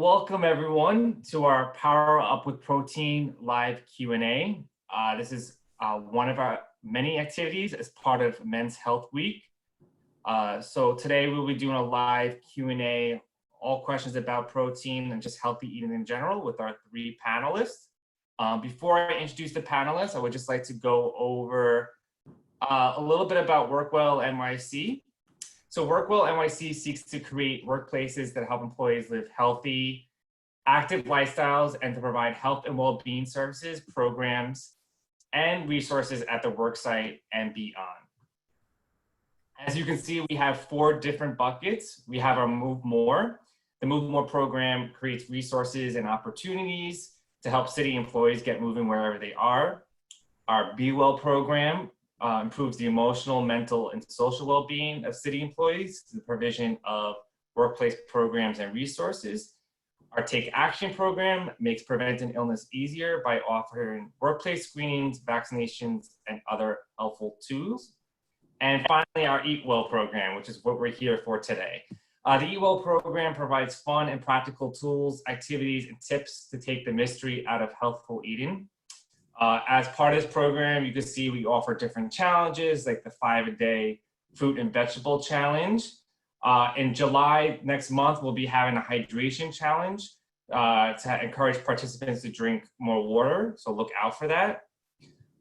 welcome everyone to our Power Up with Protein live Q&A. This is one of our many activities as part of Men's Health Week. So today we'll be doing a live Q&A, all questions about protein and just healthy eating in general with our three panelists. Before I introduce the panelists, I would just like to go over a little bit about WorkWell NYC. So WorkWell NYC seeks to create workplaces that help employees live healthy, active lifestyles and to provide health and well-being services, programs, and resources at the worksite and beyond. As you can see, we have 4 different buckets. We have our Move More. The Move More program creates resources and opportunities to help city employees get moving wherever they are. Our Be Well program improves the emotional, mental, and social well-being of city employees through the provision of workplace programs and resources. Our Take Action program makes preventing illness easier by offering workplace screenings, vaccinations, and other helpful tools. And finally, our Eat Well program, which is what we're here for today. The Eat Well program provides fun and practical tools, activities, and tips to take the mystery out of healthful eating. As part of this program, you can see we offer different challenges like the 5-a-day fruit and vegetable challenge. In July next month, we'll be having a hydration challenge to encourage participants to drink more water, so look out for that.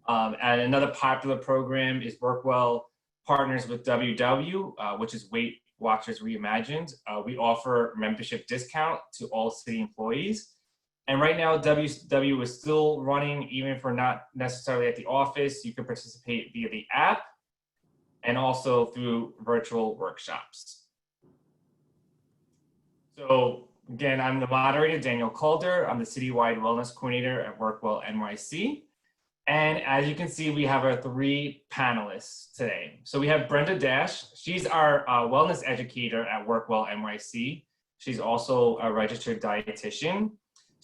And another popular program is WorkWell partners with WW, which is Weight Watchers Reimagined. We offer membership discount to all city employees. And right now, WW is still running, even if we're not necessarily at the office. You can participate via the app and also through virtual workshops. So again, I'm the moderator, Daniel Calder. I'm the citywide wellness coordinator at WorkWell NYC. And as you can see, we have our 3 panelists today. So we have Brenda Dash. She's our wellness educator at WorkWell NYC. She's also a registered dietitian.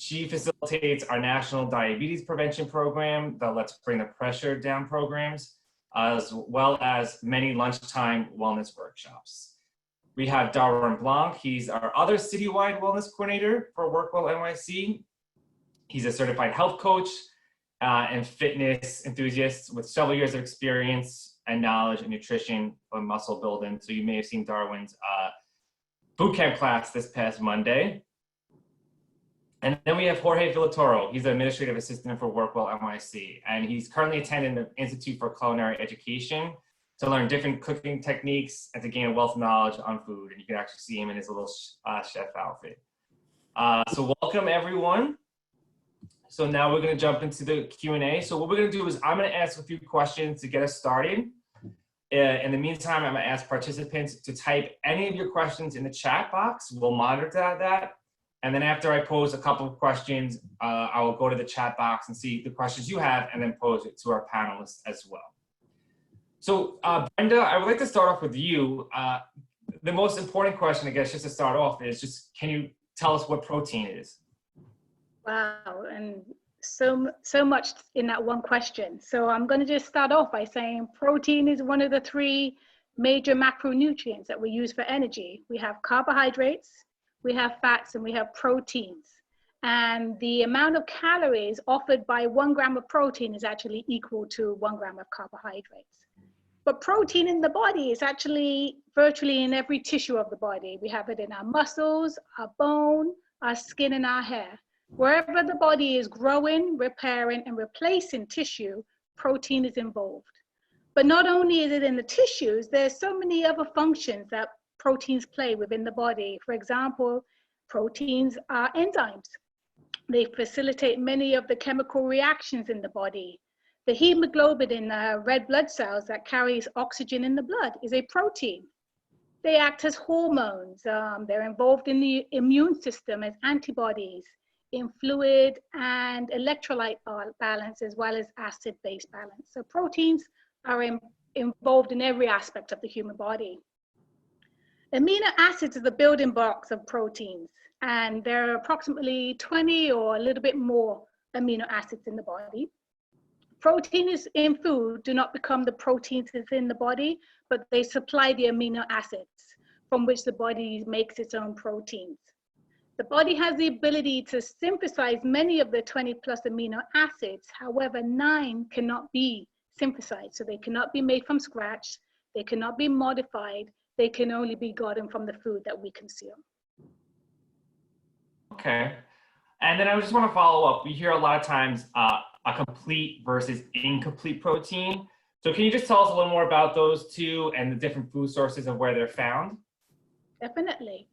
She facilitates our National Diabetes Prevention Program, the Let's Bring the Pressure Down programs, as well as many lunchtime wellness workshops. We have Darwin Blanc. He's our other citywide wellness coordinator for WorkWell NYC. He's a certified health coach and fitness enthusiast with several years of experience and knowledge in nutrition and muscle building. So you may have seen Darwin's boot camp class this past Monday. And then we have Jorge Villatoro. He's the administrative assistant for WorkWell NYC, and he's currently attending the Institute for Culinary Education to learn different cooking techniques and to gain a wealth of knowledge on food. And you can actually see him in his little chef outfit. So welcome everyone. So now we're gonna jump into the Q&A. So what we're gonna do is I'm gonna ask a few questions to get us started. In the meantime, I'm gonna ask participants to type any of your questions in the chat box. We'll monitor that. And then after I pose a couple of questions, I will go to the chat box and see the questions you have and then pose it to our panelists as well. So Brenda, I would like to start off with you. The most important question, I guess, just to start off is just, can you tell us what protein is? Wow, and so much in that one question. So I'm going to just start off by saying protein is one of the 3 major macronutrients that we use for energy. We have carbohydrates, we have fats, and we have proteins. And the amount of calories offered by 1 gram of protein is actually equal to 1 gram of carbohydrates. But protein in the body is actually virtually in every tissue of the body. We have it in our muscles, our bone, our skin, and our hair. Wherever the body is growing, repairing, and replacing tissue, protein is involved. But not only is it in the tissues, there's so many other functions that proteins play within the body. For example, proteins are enzymes. They facilitate many of the chemical reactions in the body. The hemoglobin in red blood cells that carries oxygen in the blood is a protein. They act as hormones. They're involved in the immune system as antibodies, in fluid and electrolyte balance, as well as acid-base balance. So proteins are involved in every aspect of the human body. Amino acids are the building blocks of proteins, and there are approximately 20 or a little bit more amino acids in the body. Proteins in food do not become the proteins within the body, but they supply the amino acids from which the body makes its own proteins. The body has the ability to synthesize many of the 20 plus amino acids. However, 9 cannot be synthesized. So they cannot be made from scratch. They cannot be modified. They can only be gotten from the food that we consume. Okay. And then I just want to follow up. We hear a lot of times a complete versus incomplete protein. So can you just tell us a little more about those two and the different food sources and where they're found? Definitely.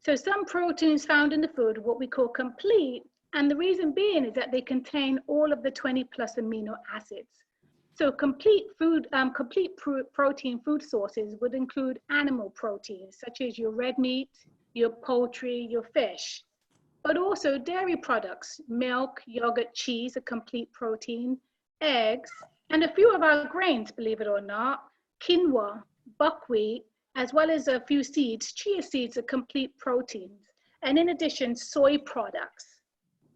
So some proteins found in the food are what we call complete, and the reason being is that they contain all of the 20 plus amino acids. So complete protein food sources would include animal proteins, such as your red meat, your poultry, your fish, but also dairy products, milk, yogurt, cheese, a complete protein, eggs, and a few of our grains, believe it or not, quinoa, buckwheat, as well as a few seeds. Chia seeds are complete proteins. And in addition, soy products.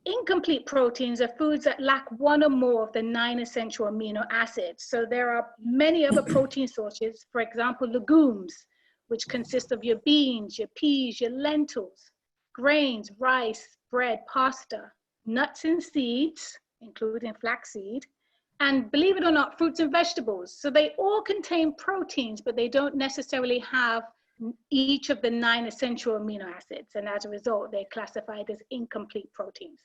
Incomplete proteins are foods that lack one or more of the 9 essential amino acids. So there are many other protein sources, for example, legumes, which consist of your beans, your peas, your lentils, grains, rice, bread, pasta, nuts and seeds, including flaxseed, and believe it or not, fruits and vegetables. So they all contain proteins, but they don't necessarily have each of the 9 essential amino acids. And as a result, they're classified as incomplete proteins.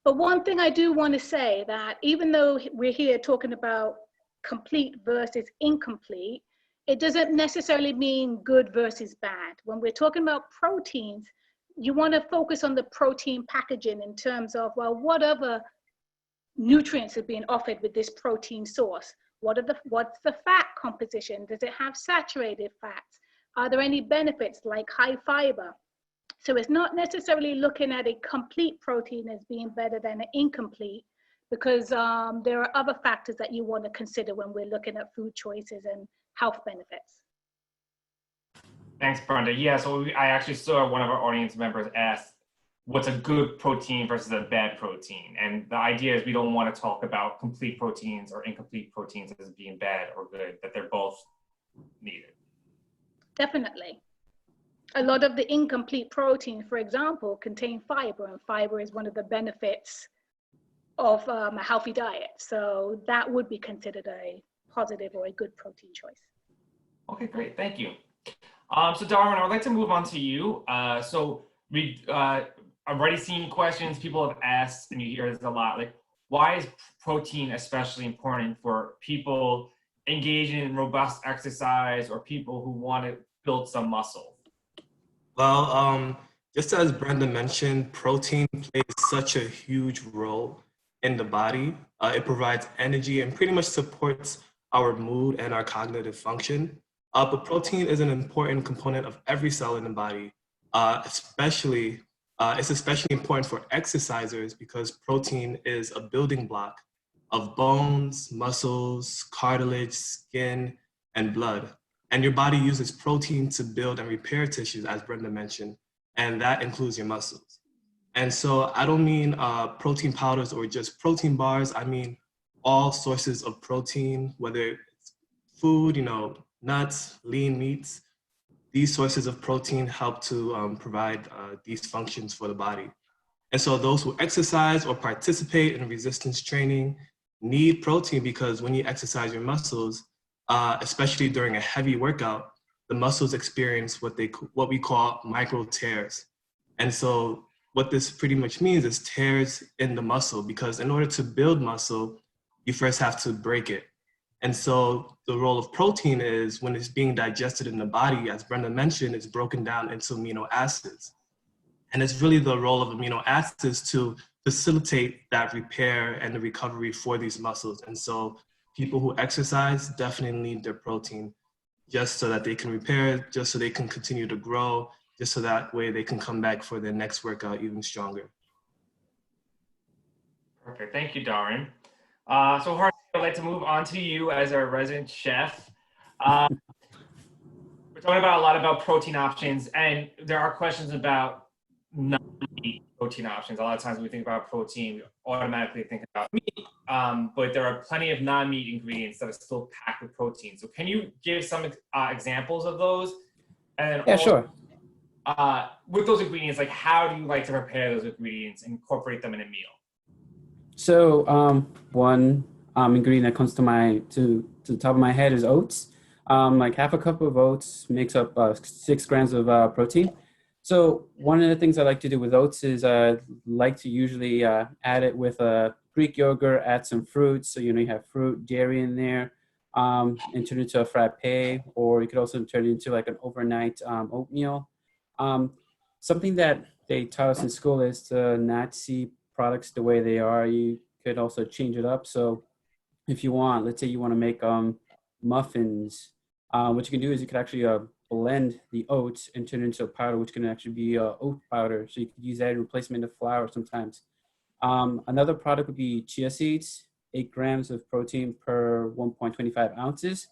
But one thing I do want to say that even though we're here talking about complete versus incomplete, it doesn't necessarily mean good versus bad. When we're talking about proteins, you want to focus on the protein packaging in terms of, well, what other nutrients are being offered with this protein source? What's the fat composition? Does it have saturated fats? Are there any benefits like high fiber? So it's not necessarily looking at a complete protein as being better than an incomplete, because there are other factors that you want to consider when we're looking at food choices and health benefits. Thanks, Brenda. Yeah, so I actually saw one of our audience members ask, what's a good protein versus a bad protein? And the idea is we don't want to talk about complete proteins or incomplete proteins as being bad or good, that they're both needed. Definitely. A lot of the incomplete proteins, for example, contain fiber, and fiber is one of the benefits of a healthy diet. So that would be considered a positive or a good protein choice. Okay, great, thank you. So Darwin, I would like to move on to you. I've already seen questions people have asked, and you hear this a lot, like, why is protein especially important for people engaging in robust exercise or people who want to build some muscle? Well, just as Brenda mentioned, protein plays such a huge role in the body. It provides energy and pretty much supports our mood and our cognitive function. But protein is an important component of every cell in the body, it's especially important for exercisers because protein is a building block of bones, muscles, cartilage, skin, and blood. And your body uses protein to build and repair tissues, as Brenda mentioned, and that includes your muscles. And so I don't mean protein powders or just protein bars. I mean all sources of protein, whether it's food, nuts, lean meats. These sources of protein help to provide these functions for the body. And so those who exercise or participate in resistance training need protein because when you exercise your muscles, especially during a heavy workout, the muscles experience what we call micro tears. And so what this pretty much means is tears in the muscle, because in order to build muscle, you first have to break it. And so the role of protein is when it's being digested in the body, as Brenda mentioned, it's broken down into amino acids. And it's really the role of amino acids to facilitate that repair and the recovery for these muscles. And so people who exercise definitely need their protein just so that they can repair, just so they can continue to grow, just so that way they can come back for their next workout even stronger. Perfect, thank you, Darwin. So Harsh, I'd like to move on to you as our resident chef. We're talking about a lot about protein options, and there are questions about non-meat protein options. A lot of times when we think about protein, we automatically think about meat, but there are plenty of non-meat ingredients that are still packed with protein. So can you give some examples of those? And yeah, sure. with those ingredients, like how do you like to prepare those ingredients and incorporate them in a meal? So one ingredient that comes to the top of my head is oats. Like half a cup of oats makes up 6 grams of protein. So one of the things I like to do with oats is I like to usually add it with Greek yogurt, add some fruits. So, you have fruit, dairy in there, and turn it into a frappe, or you could also turn it into like an overnight oatmeal. Something that they taught us in school is to not see products the way they are. You could also change it up. So if you want, let's say you want to make muffins, what you can do is you could actually blend the oats and turn it into a powder, which can actually be oat powder. So you could use that in replacement of flour sometimes. Another product would be chia seeds, 8 grams of protein per 1.25 ounces.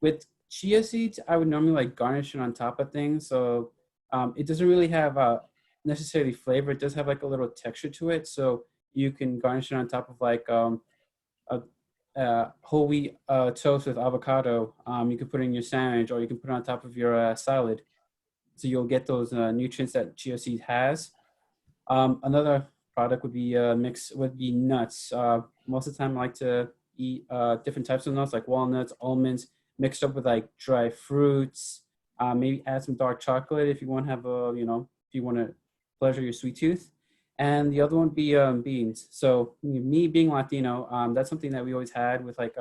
With chia seeds, I would normally like garnish it on top of things. So it doesn't really have necessarily flavor. It does have like a little texture to it. So you can garnish it on top of like whole wheat toast with avocado. You can put it in your sandwich, or you can put it on top of your salad. So you'll get those nutrients that chia seed has. Another product would be nuts. Most of the time I like to eat different types of nuts, like walnuts, almonds, mixed up with like dry fruits. Maybe add some dark chocolate if you want to have if you want to pleasure your sweet tooth. And the other one would be beans. So me being Latino, that's something that we always had with like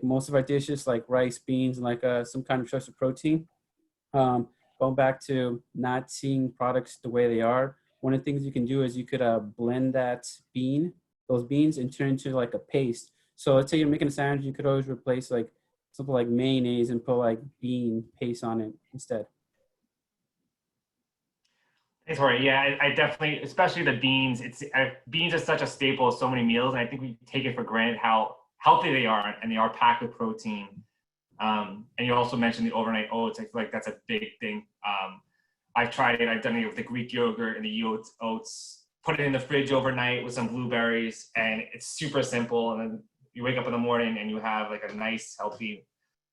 most of our dishes, like rice, beans, and like some kind of source of protein. Going back to not seeing products the way they are, one of the things you can do is you could blend those beans, and turn into like a paste. So let's say you're making a sandwich, you could always replace like something like mayonnaise and put like bean paste on it instead. Thanks, Jorge. Yeah, I definitely, especially the beans. Beans are such a staple of so many meals, and I think we take it for granted how healthy they are, and they are packed with protein. And you also mentioned the overnight oats. I feel like that's a big thing. I've tried it. I've done it with the Greek yogurt and the oats. Put it in the fridge overnight with some blueberries, and it's super simple. And then you wake up in the morning and you have like a nice, healthy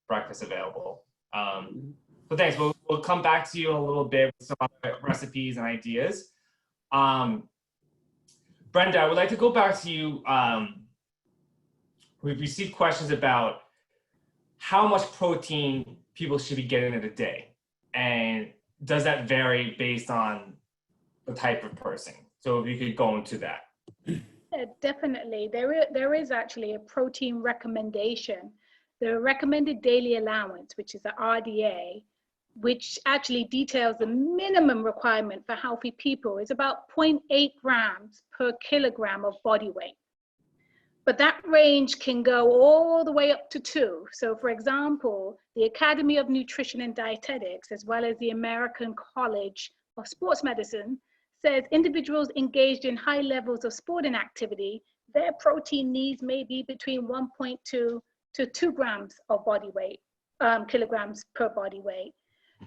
breakfast available. So thanks. We'll come back to you in a little bit with some other recipes and ideas. Brenda, I would like to go back to you. We've received questions about how much protein people should be getting in a day, and does that vary based on the type of person? So if you could go into that. Yeah, definitely. There is actually a protein recommendation. The recommended daily allowance, which is the RDA, which actually details the minimum requirement for healthy people, is about 0.8 grams per kilogram of body weight. But that range can go all the way up to 2. So for example, the Academy of Nutrition and Dietetics, as well as the American College of Sports Medicine, says individuals engaged in high levels of sporting activity, their protein needs may be between 1.2 to 2 grams of body weight, kilograms per body weight.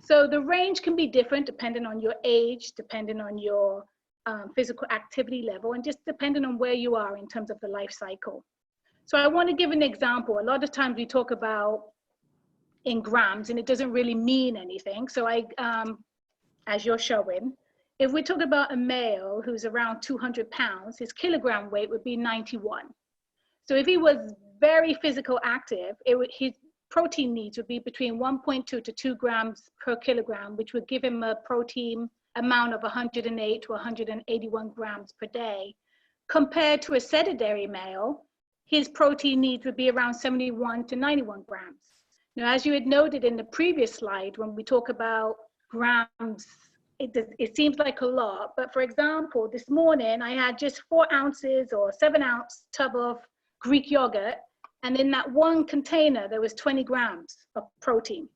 So the range can be different depending on your age, depending on your physical activity level, and just depending on where you are in terms of the life cycle. So I want to give an example. A lot of times we talk about in grams, and it doesn't really mean anything. So as you're showing, if we talk about a male who's around 200 pounds, his kilogram weight would be 91. So if he was very physical active, his protein needs would be between 1.2 to 2 grams per kilogram, which would give him a protein amount of 108 to 181 grams per day. Compared to a sedentary male, his protein needs would be around 71 to 91 grams. Now, as you had noted in the previous slide, when we talk about grams, it seems like a lot, but for example, this morning I had just 4 ounces or 7-ounce tub of Greek yogurt, and in that one container, there was 20 grams of protein.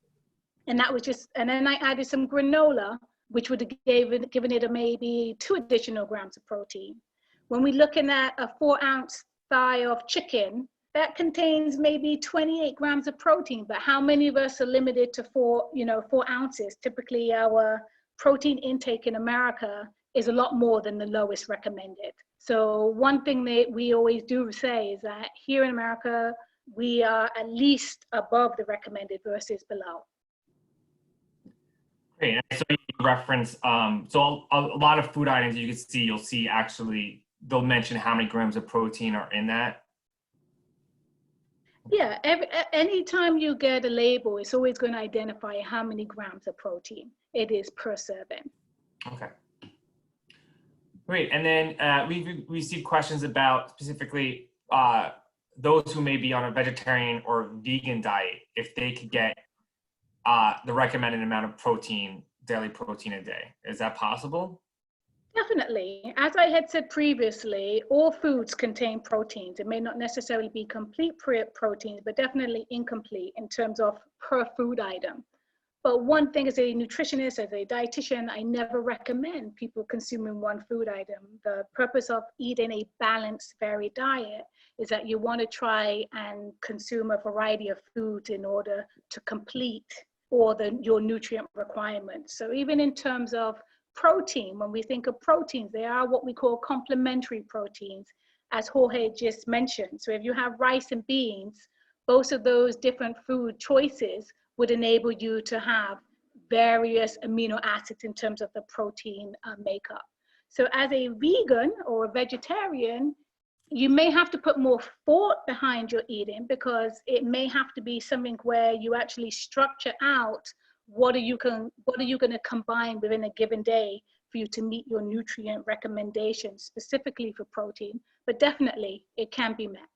And that was just, and then I added some granola, which would have given it maybe 2 additional grams of protein. When we're looking at a 4-ounce thigh of chicken, that contains maybe 28 grams of protein, but how many of us are limited to 4 ounces? Typically our protein intake in America is a lot more than the lowest recommended. So one thing that we always do say is that here in America, we are at least above the recommended versus below. Great. And so you reference, so a lot of food items you can see, you'll see actually, they'll mention how many grams of protein are in that. Yeah, anytime you get a label, it's always going to identify how many grams of protein it is per serving. Okay. Great. And then we've received questions about specifically those who may be on a vegetarian or vegan diet, if they could get the recommended amount of protein, daily protein a day. Is that possible? Definitely. As I had said previously, all foods contain proteins. It may not necessarily be complete proteins, but definitely incomplete in terms of per food item. But one thing as a nutritionist, as a dietitian, I never recommend people consuming one food item. The purpose of eating a balanced, varied diet is that you want to try and consume a variety of foods in order to complete all your nutrient requirements. So even in terms of protein, when we think of proteins, they are what we call complementary proteins, as Jorge just mentioned. So if you have rice and beans, both of those different food choices would enable you to have various amino acids in terms of the protein makeup. So as a vegan or a vegetarian, you may have to put more thought behind your eating, because it may have to be something where you actually structure out what are you going to combine within a given day for you to meet your nutrient recommendations specifically for protein. But definitely it can be met,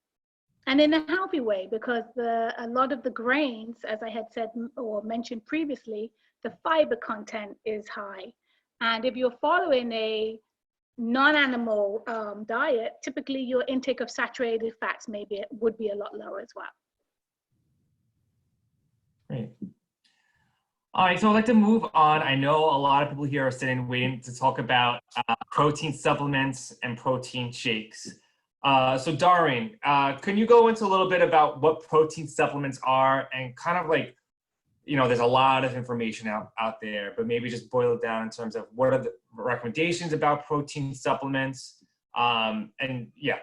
and in a healthy way, because a lot of the grains, as I had said or mentioned previously, the fiber content is high. And if you're following a non-animal diet, typically your intake of saturated fats would be a lot lower as well. Great. All right, so I'd like to move on. I know a lot of people here are sitting waiting to talk about protein supplements and protein shakes. So Doreen, can you go into a little bit about what protein supplements are, and kind of like, there's a lot of information out there, but maybe just boil it down in terms of what are the recommendations about protein supplements, and yeah.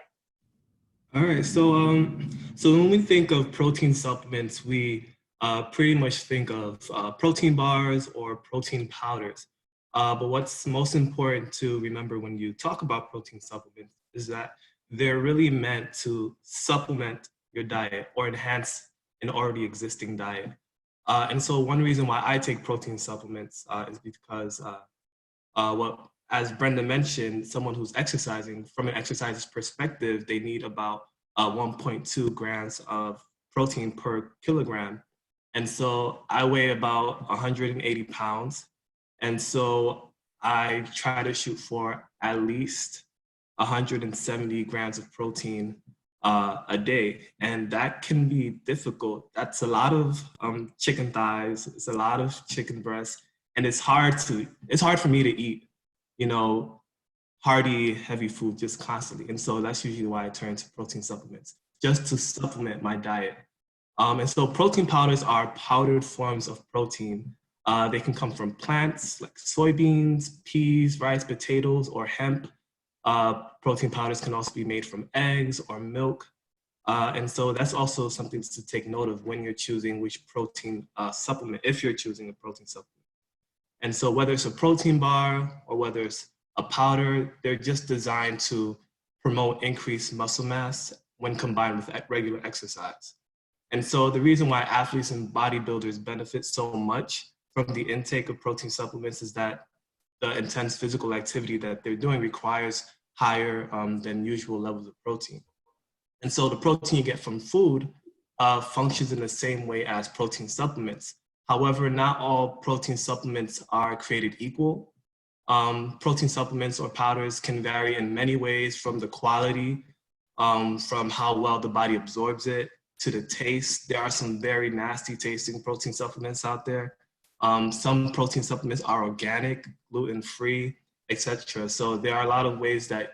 All right, so when we think of protein supplements, we pretty much think of protein bars or protein powders. But what's most important to remember when you talk about protein supplements is that they're really meant to supplement your diet or enhance an already existing diet. And so one reason why I take protein supplements is because, as Brenda mentioned, someone who's exercising, from an exerciser's perspective, they need about 1.2 grams of protein per kilogram. And so I weigh about 180 pounds. And so I try to shoot for at least 170 grams of protein a day. And that can be difficult. That's a lot of chicken thighs, it's a lot of chicken breasts. And it's hard for me to eat, hearty, heavy food just constantly. And so that's usually why I turn to protein supplements, just to supplement my diet. And so protein powders are powdered forms of protein. They can come from plants like soybeans, peas, rice, potatoes, or hemp. Protein powders can also be made from eggs or milk. And so that's also something to take note of when you're choosing which protein supplement, if you're choosing a protein supplement. And so whether it's a protein bar or whether it's a powder, they're just designed to promote increased muscle mass when combined with regular exercise. And so the reason why athletes and bodybuilders benefit so much from the intake of protein supplements is that the intense physical activity that they're doing requires higher than usual levels of protein. And so the protein you get from food functions in the same way as protein supplements. However, not all protein supplements are created equal. Protein supplements or powders can vary in many ways, from the quality, from how well the body absorbs it, to the taste. There are some very nasty tasting protein supplements out there. Some protein supplements are organic, gluten-free, etc. So there are a lot of ways that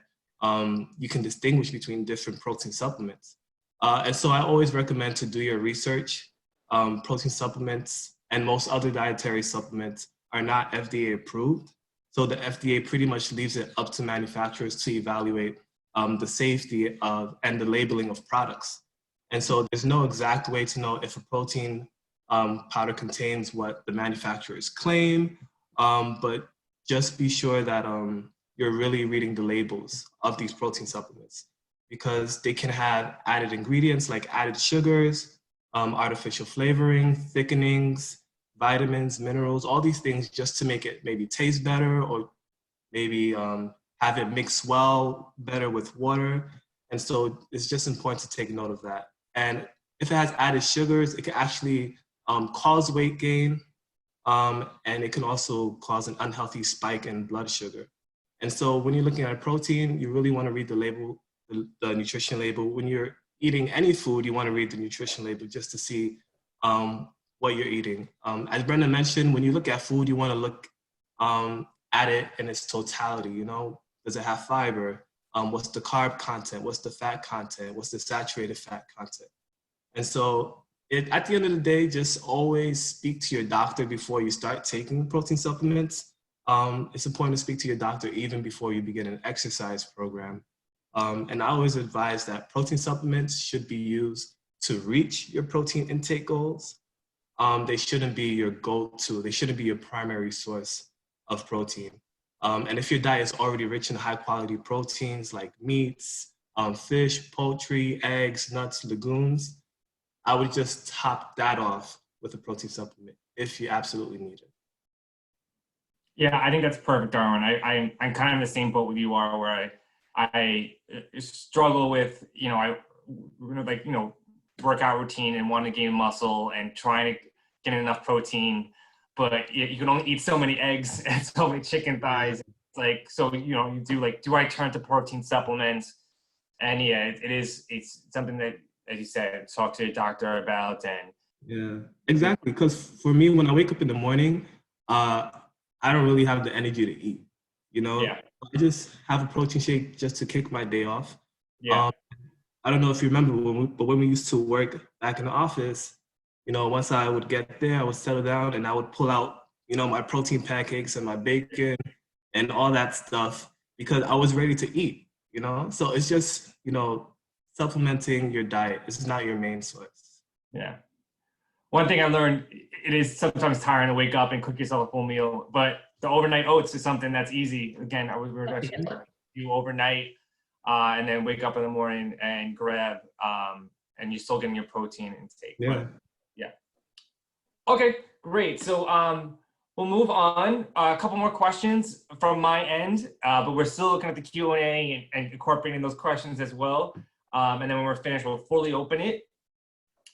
you can distinguish between different protein supplements. And so I always recommend to do your research. Protein supplements and most other dietary supplements are not FDA approved. So the FDA pretty much leaves it up to manufacturers to evaluate the safety of and the labeling of products. And so there's no exact way to know if a protein powder contains what the manufacturers claim, but just be sure that you're really reading the labels of these protein supplements because they can have added ingredients like added sugars, artificial flavoring, thickenings, vitamins, minerals, all these things just to make it maybe taste better or maybe have it mix well better with water. And so it's just important to take note of that. And if it has added sugars, it can actually cause weight gain, and it can also cause an unhealthy spike in blood sugar. And so when you're looking at a protein, you really want to read the label, the nutrition label. When you're eating any food, you want to read the nutrition label just to see what you're eating. As Brenda mentioned, when you look at food, you want to look at it in its totality. You know, does it have fiber? What's the carb content? What's the fat content? What's the saturated fat content? And so at the end of the day, just always speak to your doctor before you start taking protein supplements. It's important to speak to your doctor even before you begin an exercise program. And I always advise that protein supplements should be used to reach your protein intake goals. They shouldn't be your go-to. They shouldn't be your primary source of protein. And if your diet is already rich in high quality proteins like meats, fish, poultry, eggs, nuts, legumes, I would just top that off with a protein supplement if you absolutely need it. Yeah, I think that's perfect, Darwin. I'm kind of in the same boat with you are, where I struggle with, workout routine and want to gain muscle and trying to get enough protein, but you can only eat so many eggs and so many chicken thighs. It's like, so, you do like, do I turn to protein supplements? And yeah, it's something that, as you said, talk to your doctor about. And yeah, exactly. Because for me, when I wake up in the morning, I don't really have the energy to eat. Yeah. I just have a protein shake just to kick my day off. Yeah. I don't know if you remember, but when we used to work back in the office, once I would get there, I would settle down and I would pull out, my protein pancakes and my bacon and all that stuff because I was ready to eat, So it's just, supplementing your diet. This is not your main source. Yeah. One thing I learned, it is sometimes tiring to wake up and cook yourself a full meal, but the overnight oats is something that's easy. Again, we were actually do overnight and then wake up in the morning and grab, and you're still getting your protein intake. Yeah. But, yeah. Okay, great. So we'll move on. A couple more questions from my end, but we're still looking at the Q&A and incorporating those questions as well. And then when we're finished, we'll fully open it.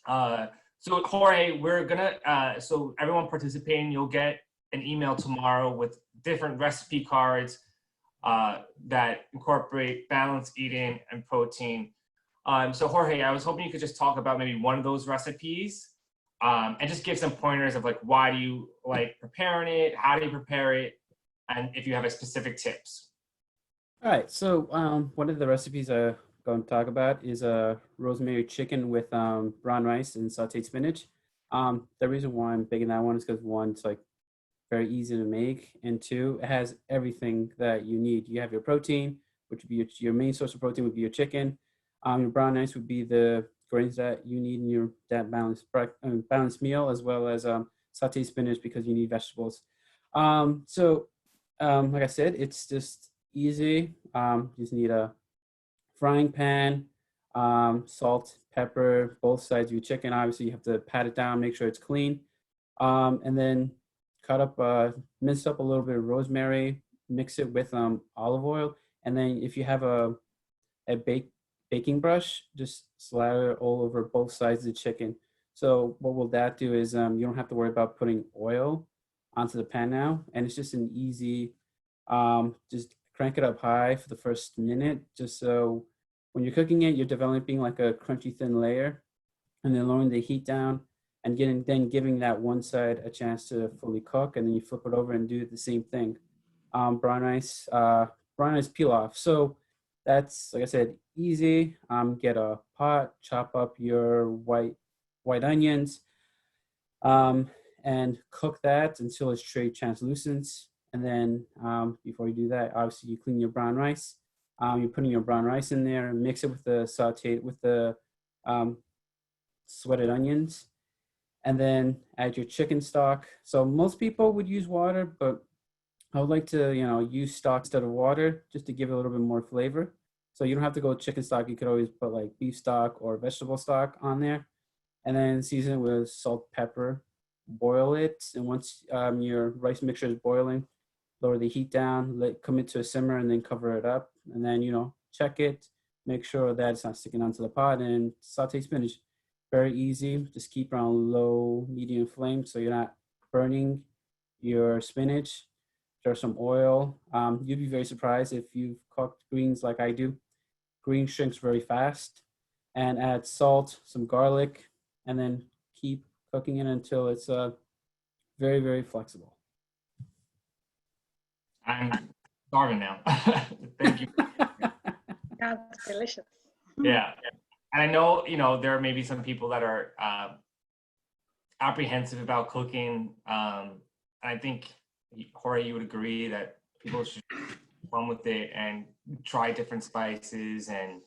So Jorge, we're gonna, so everyone participating, you'll get an email tomorrow with different recipe cards that incorporate balanced eating and protein. So Jorge, I was hoping you could just talk about maybe one of those recipes and just give some pointers of like, why do you like preparing it? How do you prepare it? And if you have a specific tips. All right, so one of the recipes I'm going to talk about is rosemary chicken with brown rice and sauteed spinach. The reason why I'm picking that one is because one, it's like very easy to make, and two, it has everything that you need. You have your protein, which would be your main source of protein would be your chicken. Your brown rice would be the grains that you need in your balanced meal, as well as sauteed spinach because you need vegetables. Like I said, it's just easy. You just need a frying pan, salt, pepper, both sides of your chicken. Obviously, you have to pat it down, make sure it's clean. And then mince up a little bit of rosemary, mix it with olive oil. And then if you have a baking brush, just slather it all over both sides of the chicken. So what will that do is you don't have to worry about putting oil onto the pan now. And it's just an easy, just crank it up high for the first minute, just so when you're cooking it, you're developing like a crunchy thin layer, and then lowering the heat down and giving that one side a chance to fully cook, and then you flip it over and do the same thing. Brown rice pilaf. So that's, like I said, easy. Get a pot, chop up your white onions, and cook that until it's translucent. And then before you do that, obviously you clean your brown rice. You're putting your brown rice in there and mix it with the sweated onions, and then add your chicken stock. So most people would use water, but I would like to, use stock instead of water just to give it a little bit more flavor. So you don't have to go chicken stock. You could always put like beef stock or vegetable stock on there, and then season it with salt, pepper, boil it. And once your rice mixture is boiling, lower the heat down, let come into a simmer, and then cover it up. And then, check it, make sure that it's not sticking onto the pot, and saute spinach. Very easy. Just keep it on low, medium flame so you're not burning your spinach. Throw some oil. You'd be very surprised if you've cooked greens like I do. Green shrinks very fast. And add salt, some garlic, and then keep cooking it until it's very, very flexible. I'm starving now. Thank you. Sounds delicious. Yeah. And I know, there may be some people that are apprehensive about cooking. I think, Jorge, you would agree that people should have fun with it and try different spices and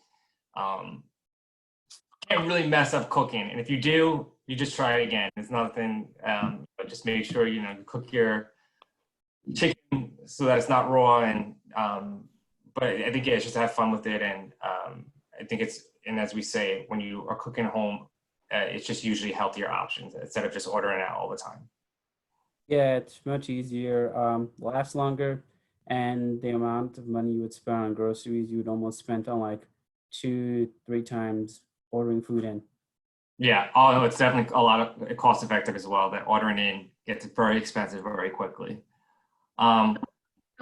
can't really mess up cooking. And if you do, you just try it again. It's nothing, but just make sure, you cook your chicken so that it's not raw. And, but I think, yeah, it's just have fun with it. And I think and as we say, when you are cooking at home, it's just usually healthier options instead of just ordering out all the time. Yeah, it's much easier, lasts longer, and the amount of money you would spend on groceries, you would almost spend on like 2-3 times ordering food in. Yeah, although it's definitely a lot of cost effective as well. That ordering in gets very expensive very quickly. And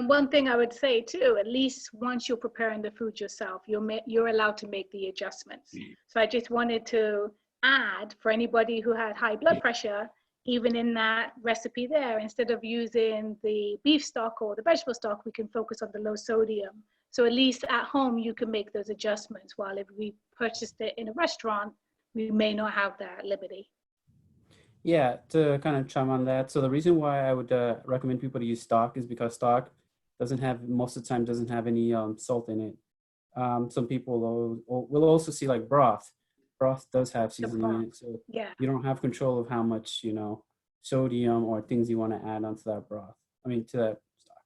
one thing I would say too, at least once you're preparing the food yourself, you're allowed to make the adjustments. So I just wanted to add, for anybody who had high blood pressure, even in that recipe there, instead of using the beef stock or the vegetable stock, we can focus on the low sodium. So at least at home, you can make those adjustments, while if we purchased it in a restaurant, we may not have that liberty. Yeah, to kind of chime on that. So the reason why I would recommend people to use stock is because stock most of the time doesn't have any salt in it. Some people will also see like broth. Broth does have seasoning in it, so yeah, you don't have control of how much sodium or things you want to add onto that broth. I mean, to that stock.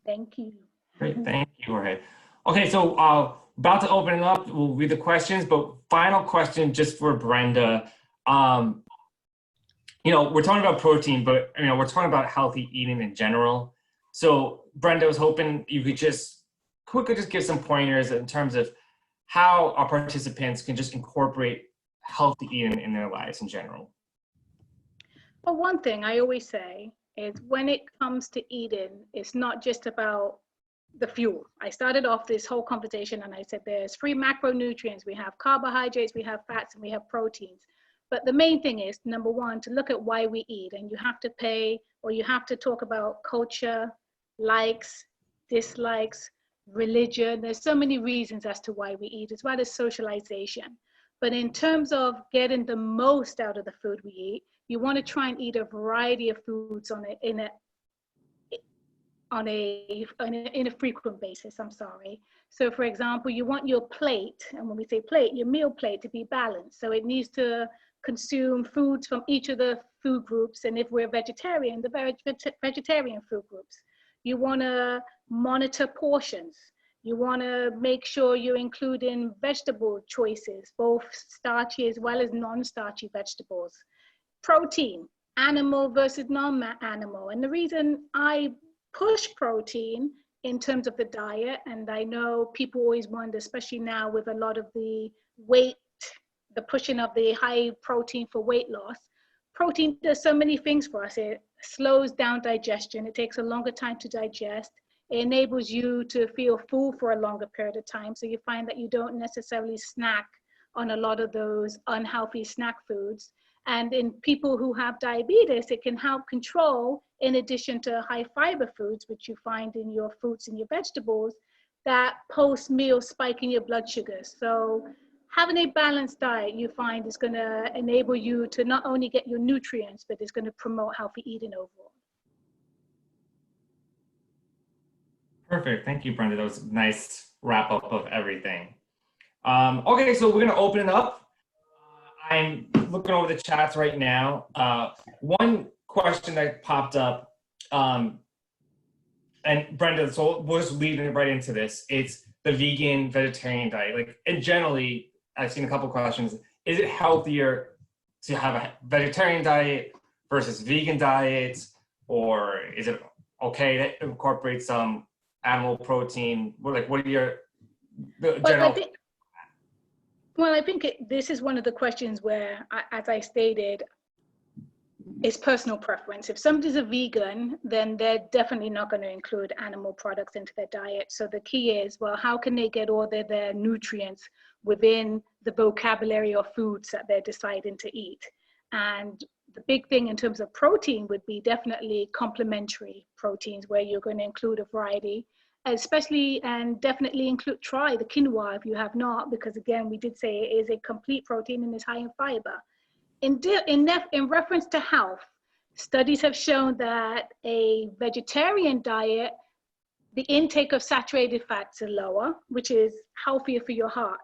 Thank you. Great, thank you, Jorge. Okay, so about to open it up. We'll read the questions, but final question just for Brenda. We're talking about protein, but we're talking about healthy eating in general. So Brenda, I was hoping you could just quickly just give some pointers in terms of how our participants can just incorporate healthy eating in their lives in general. Well, one thing I always say is when it comes to eating, it's not just about the fuel. I started off this whole conversation and I said there's 3 macronutrients. We have carbohydrates, we have fats, and we have proteins. But the main thing is, number one, to look at why we eat. And you have to talk about culture, likes, dislikes, religion. There's so many reasons as to why we eat, as well as socialization. But in terms of getting the most out of the food we eat, you want to try and eat a variety of foods in a frequent basis. So for example, you want your plate, and when we say plate, your meal plate, to be balanced. So it needs to consume foods from each of the food groups. And if we're vegetarian, the vegetarian food groups. You want to monitor portions. You want to make sure you're including vegetable choices, both starchy as well as non-starchy vegetables. Protein, animal versus non-animal. And the reason I push protein in terms of the diet, and I know people always wonder, especially now with a lot of the pushing of the high protein for weight loss. Protein does so many things for us. It slows down digestion. It takes a longer time to digest. It enables you to feel full for a longer period of time. So you find that you don't necessarily snack on a lot of those unhealthy snack foods. And in people who have diabetes, it can help control, in addition to high fiber foods, which you find in your fruits and your vegetables, that post-meal spike in your blood sugar. So having a balanced diet, you find, is going to enable you to not only get your nutrients, but it's going to promote healthy eating overall. Perfect. Thank you, Brenda. That was a nice wrap up of everything. Okay, so we're going to open it up. I'm looking over the chats right now. One question that popped up and Brenda, so we'll just lead right into this. It's the vegan vegetarian diet. Like, and generally, I've seen a couple questions. Is it healthier to have a vegetarian diet versus vegan diets, or is it okay to incorporate some animal protein? What are your general? I think this is one of the questions where, as I stated, it's personal preference. If somebody's a vegan, then they're definitely not going to include animal products into their diet. So the key is, well, how can they get all their nutrients within the vocabulary of foods that they're deciding to eat? And the big thing in terms of protein would be definitely complementary proteins, where you're going to include a variety, especially and definitely try the quinoa if you have not, because again, we did say it is a complete protein and is high in fiber. In reference to health, studies have shown that a vegetarian diet, the intake of saturated fats are lower, which is healthier for your heart.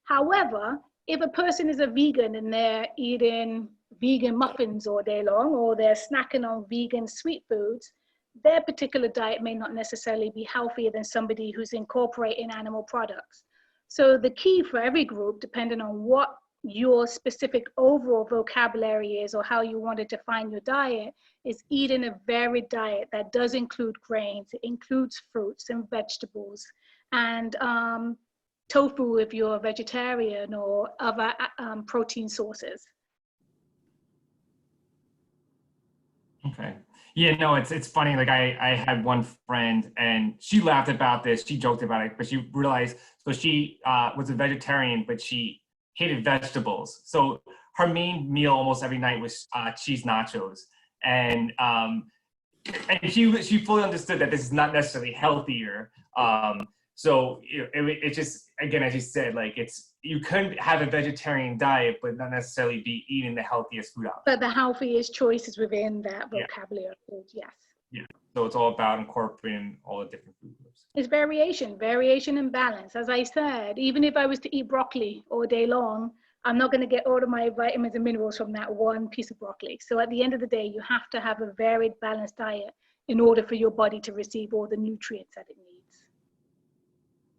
However, if a person is a vegan and they're eating vegan muffins all day long, or they're snacking on vegan sweet foods, their particular diet may not necessarily be healthier than somebody who's incorporating animal products. So the key for every group, depending on what your specific overall vocabulary is or how you want to define your diet, is eating a varied diet that does include grains, it includes fruits and vegetables, and tofu if you're a vegetarian, or other protein sources. Okay. Yeah, no, it's funny. Like I had one friend and she laughed about this. She joked about it, but she realized, so she was a vegetarian, but she hated vegetables. So her main meal almost every night was cheese nachos. And she fully understood that this is not necessarily healthier. So it just, again, as you said, like you couldn't have a vegetarian diet, but not necessarily be eating the healthiest food out. But the healthiest choices within that vocabulary of food, yes. Yeah. So it's all about incorporating all the different food groups. It's variation and balance. As I said, even if I was to eat broccoli all day long, I'm not going to get all of my vitamins and minerals from that one piece of broccoli. So at the end of the day, you have to have a varied, balanced diet in order for your body to receive all the nutrients that it needs.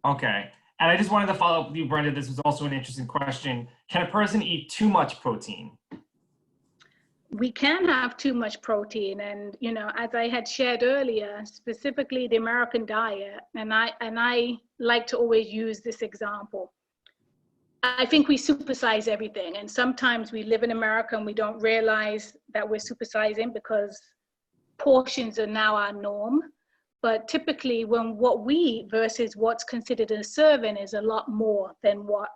Okay. And I just wanted to follow up with you, Brenda. This was also an interesting question. Can a person eat too much protein? We can have too much protein, and as I had shared earlier, specifically the American diet, and I like to always use this example. I think we supersize everything, and sometimes we live in America and we don't realize that we're supersizing because portions are now our norm. But typically, what we eat versus what's considered a serving is a lot more than what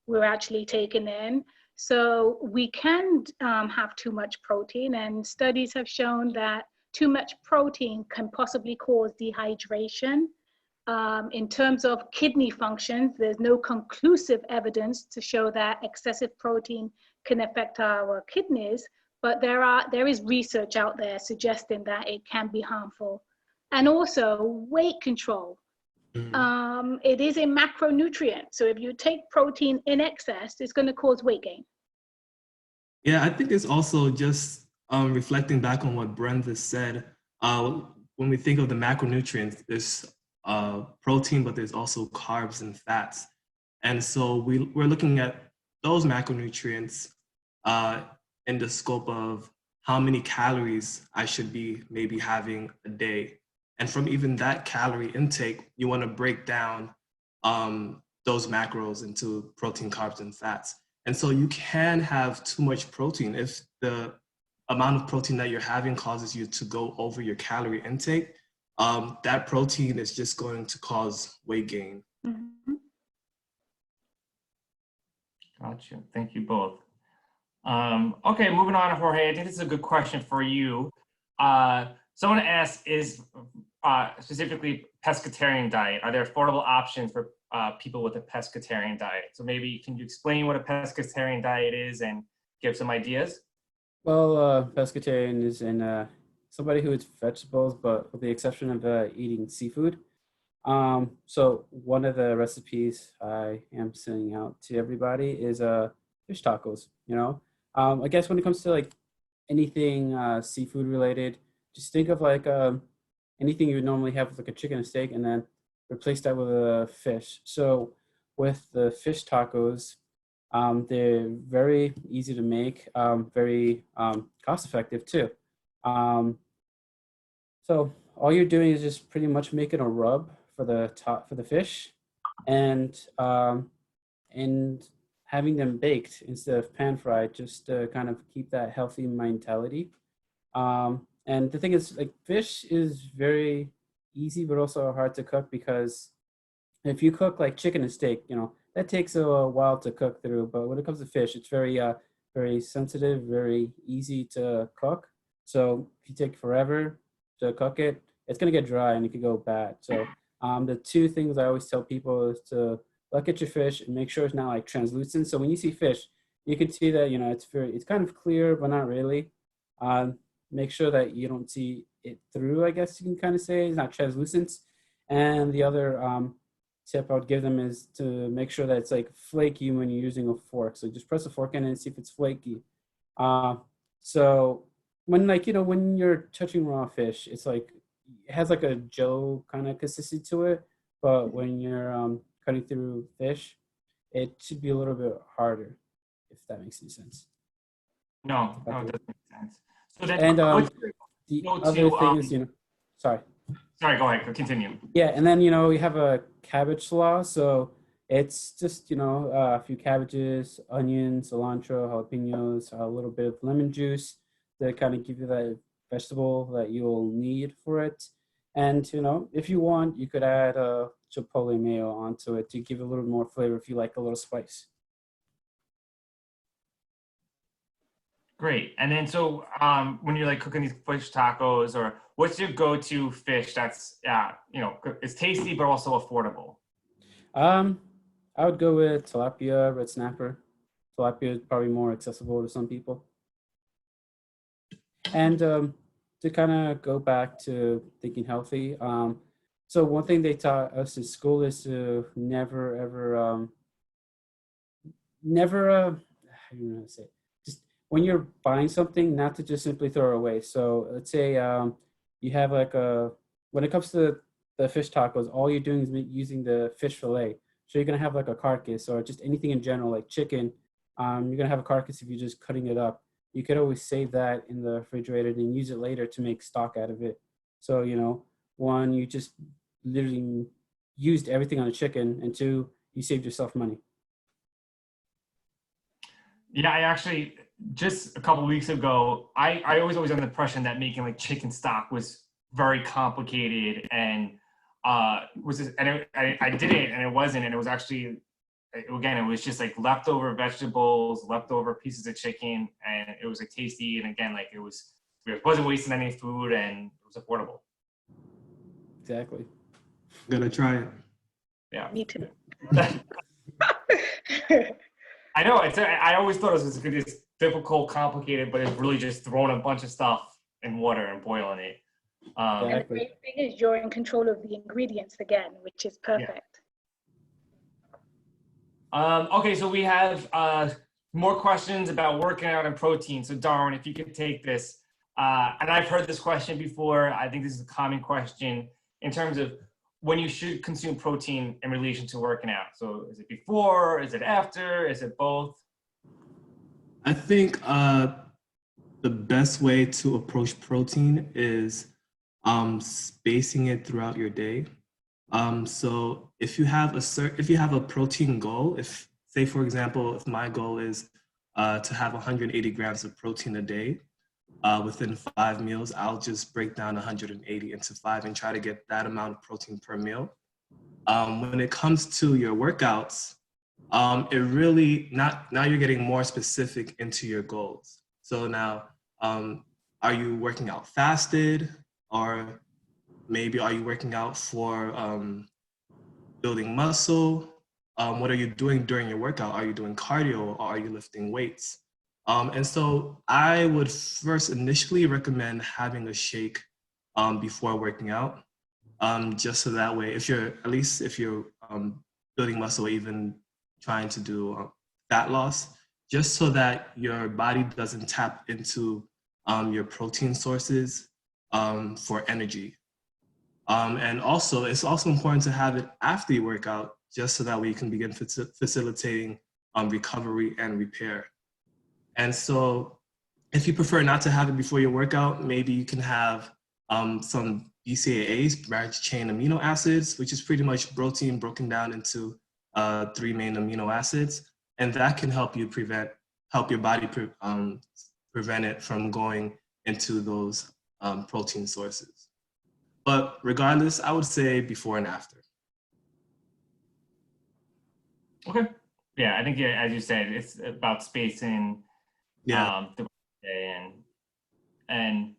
we're actually taking in. So we can have too much protein, and studies have shown that too much protein can possibly cause dehydration. In terms of kidney functions, there's no conclusive evidence to show that excessive protein can affect our kidneys, but there is research out there suggesting that it can be harmful. And also weight control. It is a macronutrient. So if you take protein in excess, it's going to cause weight gain. Yeah, I think it's also just reflecting back on what Brenda said. When we think of the macronutrients, there's protein, but there's also carbs and fats. And so we're looking at those macronutrients in the scope of how many calories I should be maybe having a day. And from even that calorie intake, you want to break down those macros into protein, carbs, and fats. And so you can have too much protein if the amount of protein that you're having causes you to go over your calorie intake. That protein is just going to cause weight gain. Mm-hmm. Gotcha. Thank you both. Okay, moving on, Jorge. I think this is a good question for you. Someone asked, is specifically pescatarian diet, are there affordable options for people with a pescatarian diet? So maybe can you explain what a pescatarian diet is and give some ideas? Well, pescatarian is somebody who eats vegetables, but with the exception of eating seafood. So one of the recipes I am sending out to everybody is fish tacos. I guess when it comes to like anything seafood related, just think of like anything you would normally have with like a chicken and steak, and then replace that with a fish. So with the fish tacos, they're very easy to make, very cost effective too. Um, so all you're doing is just pretty much making a rub for the top for the fish, and and having them baked instead of pan fried, just to kind of keep that healthy mentality. And the thing is, like fish is very easy, but also hard to cook because if you cook like chicken and steak, that takes a while to cook through. But when it comes to fish, it's very sensitive, very easy to cook. So if you take forever to cook it, it's gonna get dry and it could go bad. So the two things I always tell people is to look at your fish and make sure it's not like translucent. So when you see fish, you can see that it's kind of clear, but not really. Make sure that you don't see it through. I guess you can kind of say it's not translucent. And the other tip I would give them is to make sure that it's like flaky when you're using a fork. So just press a fork in it and see if it's flaky. So when when you're touching raw fish, it's like it has like a gel kind of consistency to it. But when you're cutting through fish, it should be a little bit harder, if that makes any sense. No, it doesn't make sense. So then, And the go other to, thing is, sorry. sorry, go ahead, continue. Yeah, and then we have a cabbage slaw, so it's just a few cabbages, onions, cilantro, jalapenos, a little bit of lemon juice to kind of give you that vegetable that you'll need for it. And if you want, you could add a chipotle mayo onto it to give it a little more flavor if you like a little spice. Great. And then so when you're like cooking these fish tacos, or what's your go-to fish that's it's tasty but also affordable? I would go with tilapia, red snapper. Tilapia is probably more accessible to some people. And to kind of go back to thinking healthy, so one thing they taught us in school is to never ever never how do you know how to say it? Just when you're buying something, not to just simply throw it away. So let's say you have like when it comes to the fish tacos, all you're doing is using the fish fillet. So you're gonna have like a carcass or just anything in general, like chicken. You're gonna have a carcass if you're just cutting it up. You could always save that in the refrigerator and use it later to make stock out of it. So one, you just literally used everything on the chicken, and two, you saved yourself money. Yeah, I actually just a couple of weeks ago, I was always under the impression that making like chicken stock was very complicated and was this, and I did it and it wasn't, and it was actually again, it was just like leftover vegetables, leftover pieces of chicken, and it was like tasty, and again, like it wasn't wasting any food and it was affordable. Exactly. Gonna try it. Yeah. Me too. I know I always thought it was this difficult, complicated, but it's really just throwing a bunch of stuff in water and boiling it. And the Exactly. great thing is you're in control of the ingredients again, which is perfect. Okay, so we have more questions about working out and protein. So Darwin, if you could take this, and I've heard this question before. I think this is a common question in terms of when you should consume protein in relation to working out. So is it before, is it after, is it both? I think the best way to approach protein is spacing it throughout your day. So if you have a protein goal, if say for example, if my goal is to have 180 grams of protein a day within 5 meals, I'll just break down 180 into 5 and try to get that amount of protein per meal. When it comes to your workouts, it really now you're getting more specific into your goals. So now, are you working out fasted, or maybe are you working out for building muscle? What are you doing during your workout? Are you doing cardio, or are you lifting weights? And so I would first initially recommend having a shake before working out, just so that way, if you're building muscle, or even trying to do fat loss, just so that your body doesn't tap into your protein sources for energy. And also, it's also important to have it after you work out, just so that way you can begin facilitating recovery and repair. And so if you prefer not to have it before your workout, maybe you can have some BCAAs, branched chain amino acids, which is pretty much protein broken down into 3 main amino acids. And that can help you help your body prevent it from going into those protein sources. But regardless, I would say before and after. Okay. Yeah, I think, yeah, as you said, it's about spacing the day, and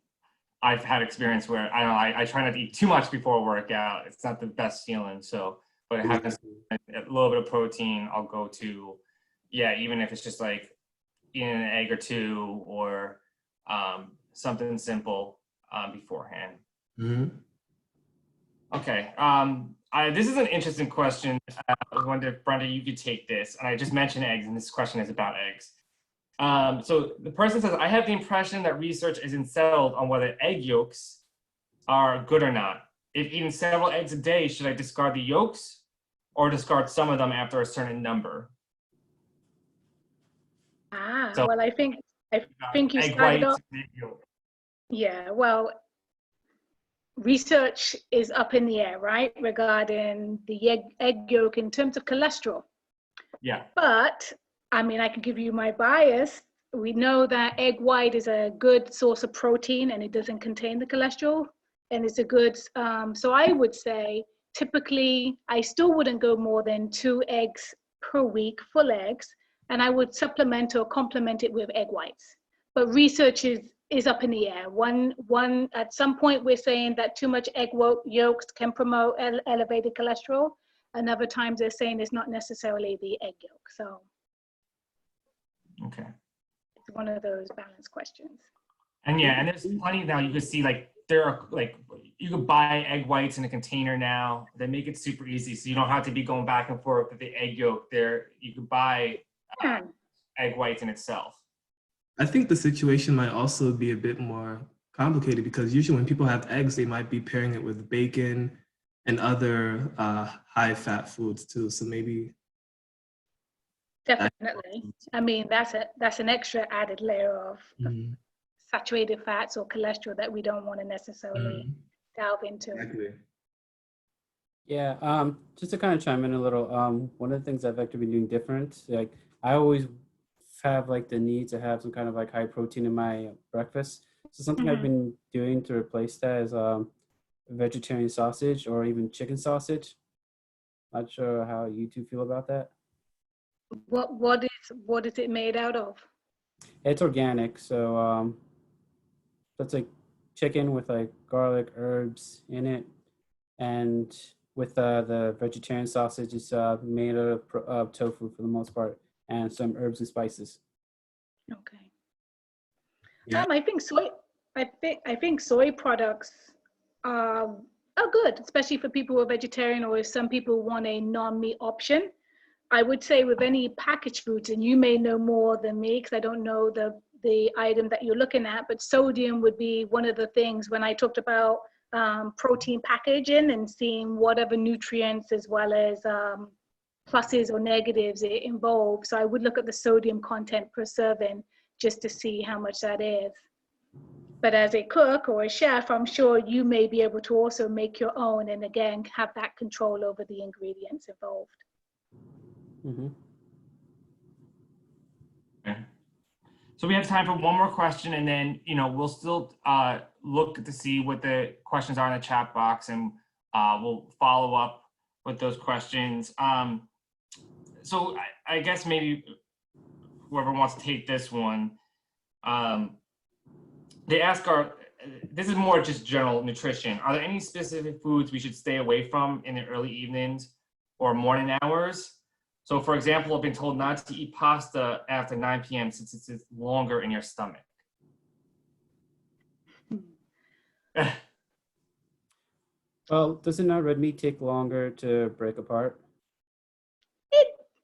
I've had experience where I don't know, I try not to eat too much before a workout. It's not the best feeling. So, but having a little bit of protein, I'll go to, yeah, even if it's just like eating an egg or two or something simple beforehand. Mm-hmm. Okay. This is an interesting question. I wonder if Brenda, you could take this. And I just mentioned eggs, and this question is about eggs. So the person says, I have the impression that research isn't settled on whether egg yolks are good or not. If eating several eggs a day, should I discard the yolks or discard some of them after a certain number? So, well, I think you egg started whites off. and egg yolk. Yeah, well, research is up in the air, right, regarding the egg yolk in terms of cholesterol. Yeah. But I mean, I can give you my bias. We know that egg white is a good source of protein and it doesn't contain the cholesterol. And it's a good, so I would say typically I still wouldn't go more than 2 eggs per week, full eggs, and I would supplement or complement it with egg whites. But research is up in the air. One at some point we're saying that too much egg yolks can promote elevated cholesterol. And other times they're saying it's not necessarily the egg yolk. So Okay. it's one of those balanced questions. And yeah, and there's plenty now. You can see like there are like you can buy egg whites in a container now. They make it super easy, so you don't have to be going back and forth with the egg yolk. There, you can buy egg whites in itself. I think the situation might also be a bit more complicated because usually when people have eggs, they might be pairing it with bacon and other high-fat foods too. So maybe definitely. I mean, that's an extra added layer of saturated fats or cholesterol that we don't want to necessarily delve into. Exactly. Yeah, just to kind of chime in a little, one of the things I've actually been doing different, like I always have like the need to have some kind of like high protein in my breakfast. So something I've been doing to replace that is vegetarian sausage or even chicken sausage. Not sure how you two feel about that. What is it made out of? It's organic, so it's like chicken with like garlic, herbs in it, and with the vegetarian sausage, it's made of tofu for the most part, and some herbs and spices. Okay. Yeah. I think soy products are good, especially for people who are vegetarian or if some people want a non-meat option. I would say with any packaged foods, and you may know more than me because I don't know the item that you're looking at, but sodium would be one of the things when I talked about protein packaging and seeing whatever nutrients as well as pluses or negatives it involves. So I would look at the sodium content per serving just to see how much that is. But as a cook or a chef, I'm sure you may be able to also make your own and again have that control over the ingredients involved. Mm-hmm. Okay. So we have time for one more question, and then we'll still look to see what the questions are in the chat box, and we'll follow up with those questions. So I guess maybe whoever wants to take this one, they ask this is more just general nutrition. Are there any specific foods we should stay away from in the early evenings or morning hours? So for example, I've been told not to eat pasta after 9 p.m. since it's longer in your stomach. Well, doesn't red meat take longer to break apart?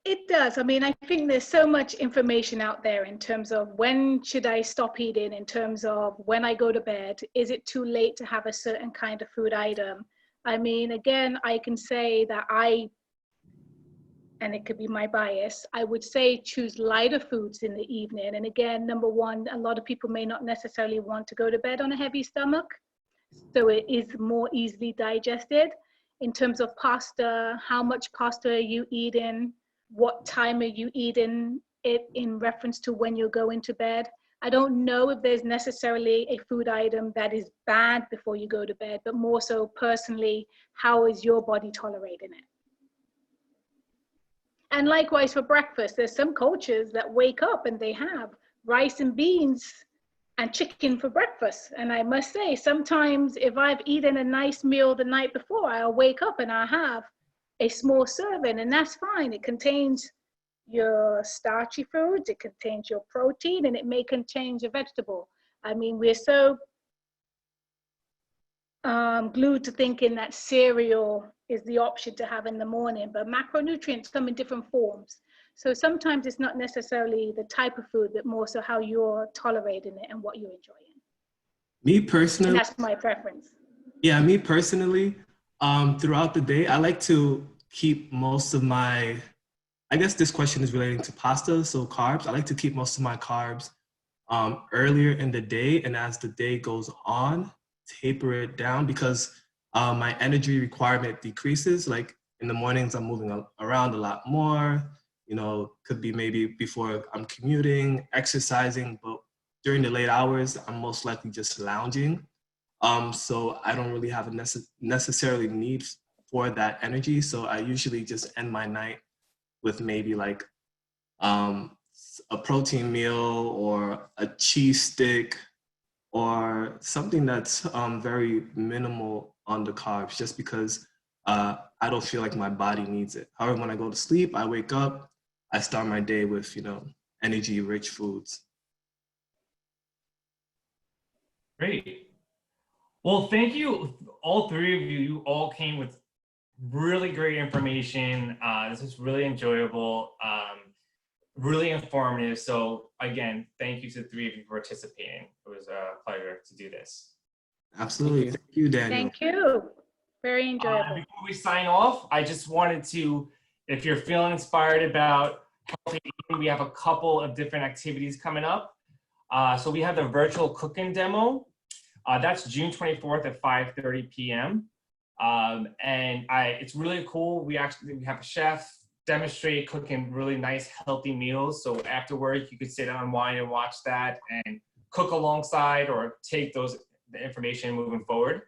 It does. I mean, I think there's so much information out there in terms of when should I stop eating, in terms of when I go to bed. Is it too late to have a certain kind of food item? I mean, again, I can say that and it could be my bias, I would say choose lighter foods in the evening. And again, number one, a lot of people may not necessarily want to go to bed on a heavy stomach, so it is more easily digested. In terms of pasta, how much pasta are you eating? What time are you eating it in reference to when you're going to bed? I don't know if there's necessarily a food item that is bad before you go to bed, but more so personally, how is your body tolerating it? And likewise for breakfast, there's some cultures that wake up and they have rice and beans and chicken for breakfast. And I must say, sometimes if I've eaten a nice meal the night before, I'll wake up and I have a small serving, and that's fine. It contains your starchy foods, it contains your protein, and it may contain your vegetable. I mean, we're so glued to thinking that cereal is the option to have in the morning, but macronutrients come in different forms. So sometimes it's not necessarily the type of food, but more so how you're tolerating it and what you're enjoying. Me personally, And that's my preference. yeah, me personally, throughout the day, I like to keep most of my, I guess this question is relating to pasta, so carbs. I like to keep most of my carbs earlier in the day, and as the day goes on, taper it down because my energy requirement decreases. Like in the mornings, I'm moving around a lot more, you know, could be maybe before I'm commuting, exercising, but during the late hours, I'm most likely just lounging. So I don't really have a necessarily need for that energy. So I usually just end my night with maybe like a protein meal or a cheese stick or something that's very minimal on the carbs, just because I don't feel like my body needs it. However, when I go to sleep, I wake up, I start my day with, you know, energy-rich foods. Great. Well, thank you, all three of you. You all came with really great information. This was really enjoyable, really informative. So again, thank you to the three of you for participating. It was a pleasure to do this. Absolutely. Thank you, Daniel. Thank you. Very enjoyable. Before we sign off, I just wanted to, if you're feeling inspired about healthy eating, we have a couple of different activities coming up. So we have the virtual cooking demo. That's June 24th at 5:30 p.m. And it's really cool. We have a chef demonstrate cooking really nice, healthy meals. So after work, you could sit down, unwind, and watch that and cook alongside or take the information moving forward.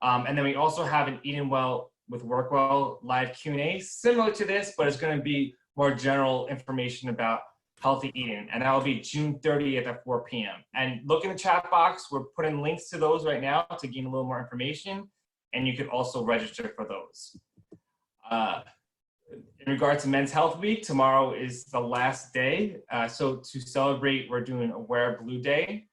And then we also have an Eating Well with Work Well live Q&A, similar to this, but it's going to be more general information about healthy eating. And that will be June 30th at 4 p.m. And look in the chat box. We're putting links to those right now to gain a little more information. And you could also register for those. In regard to Men's Health Week, tomorrow is the last day. So to celebrate, we're doing a Wear Blue Day.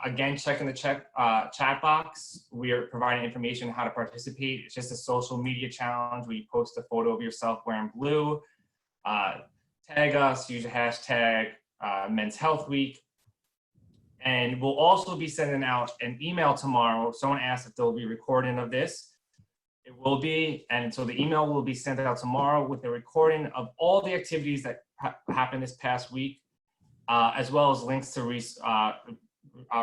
Again, check in the chat box. We are providing information on how to participate. It's just a social media challenge where you post a photo of yourself wearing blue. Tag us, use the hashtag Men's Health Week. And we'll also be sending out an email tomorrow. Someone asked if there'll be a recording of this. It will be, and so the email will be sent out tomorrow with a recording of all the activities that happened this past week, as well as links to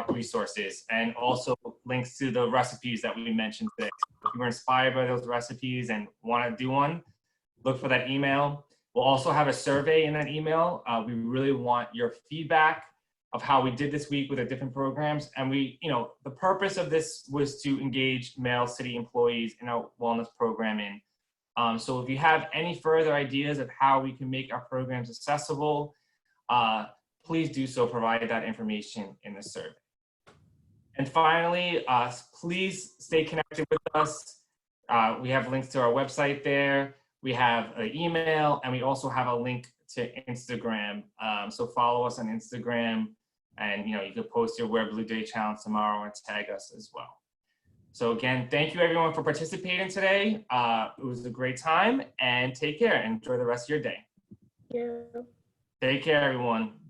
resources and also links to the recipes that we mentioned today. If you were inspired by those recipes and want to do one, look for that email. We'll also have a survey in that email. We really want your feedback of how we did this week with the different programs. And the purpose of this was to engage male city employees in our wellness programming. So if you have any further ideas of how we can make our programs accessible, please do so, provide that information in the survey. And finally, please stay connected with us. We have links to our website there. We have an email, and we also have a link to Instagram. So follow us on Instagram, and you can post your Wear Blue Day challenge tomorrow and tag us as well. So again, thank you everyone for participating today. It was a great time, and take care and enjoy the rest of your day. you. Take care, everyone.